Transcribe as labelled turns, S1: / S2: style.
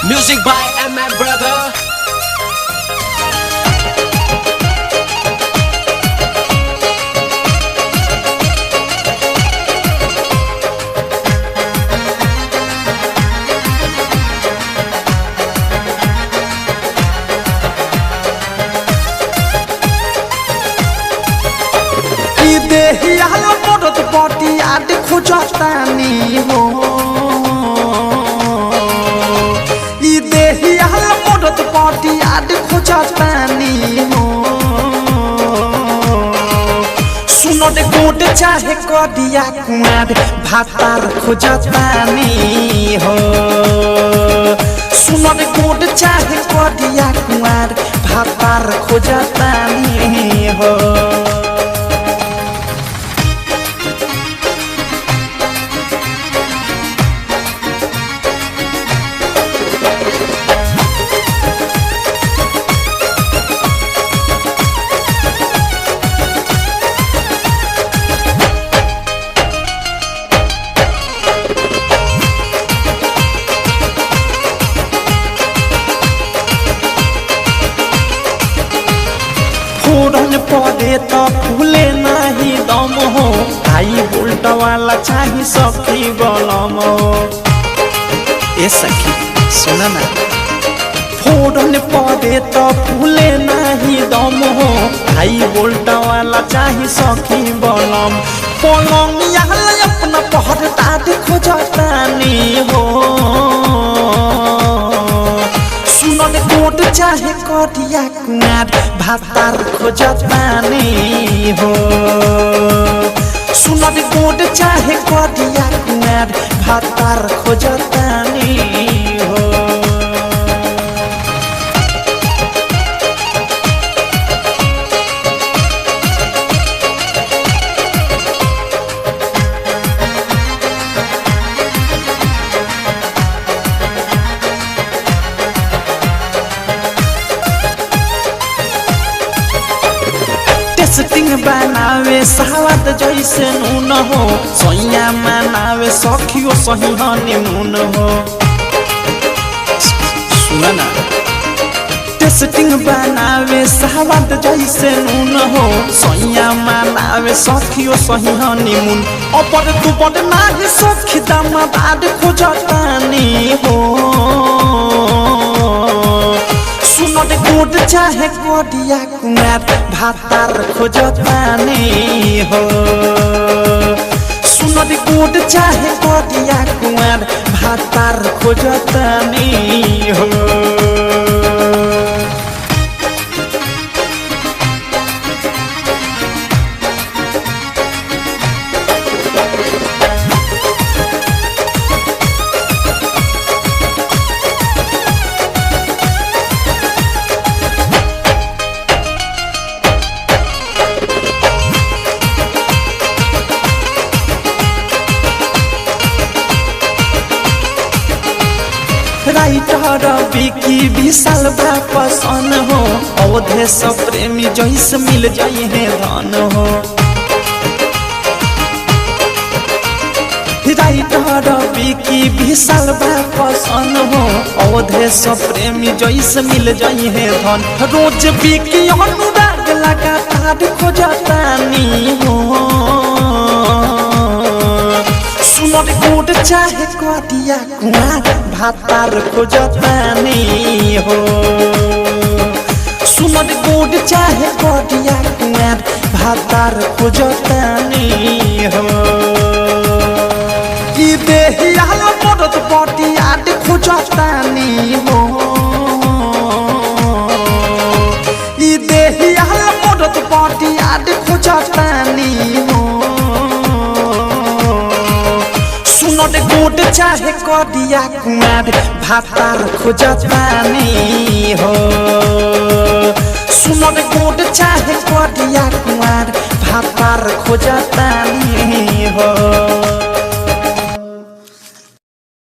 S1: Music by M.M. Brother.
S2: देहिया मरद बटिया खोजतानी हो देहिया मरद बटिया खोजतानी हो सुनो दे गोट चाहे कदिया कुआर भातार खोजतानी हो सुनो दे गोट चाहे कदिया कुआर भातार खोजतानी हो फोरन पड़े तो फूले नहीं दम हो आई उल्ट वाला चाही सखी बलम ए सखी सुना ना फोरन पड़े तो फूले नहीं दम हो आई उल्ट वाला चाही सखी बलम पलंगिया अपना पहर दाद खोजतानी हो सुनन गोट चाहे कटिया कुआर भातार खोजतानी हो सुनन गोट चाहे कटिया कुआर भातार खोजतानी हो टेस्टिंग बनावे सवाद जैसे नून हो सैया मनावे सखियो सही हनीमून हो सुना ना टेस्टिंग बनावे सवाद जैसे नून हो सैया मनावे सखियो सही हनीमून अपर तू बड़ नाही सखी दामाद खोजतानी हो सुनन गोट चाहे कदिया कुआर भातार खोजतानी हो सुनन गोट चाहे कदिया कुआर भातार खोजतानी हो राइटर बिकी विशाल पसंद हो अवधेश प्रेमी जैसे मिल जाए धन हो राइटर बिकी विशाल पसंद हो अवधेश प्रेमी जैसे मिल जाए धन रोज बिकी अनुराग लगातार खोजतानी हो सुनन गोट चाहे कदिया कुआर भातार खोजतानी हो सुनन गोट चाहे कदिया कुआर भातार खोजतानी हो देहिया मरद बटिया खोजतानी हो देहिया मरद बटिया खोजतानी हो सुनन गोट चाहे कदिया कुआर भातार खोजतानी हो सुनन गोट चाहे कदिया कुआर भातार खोजतानी हो।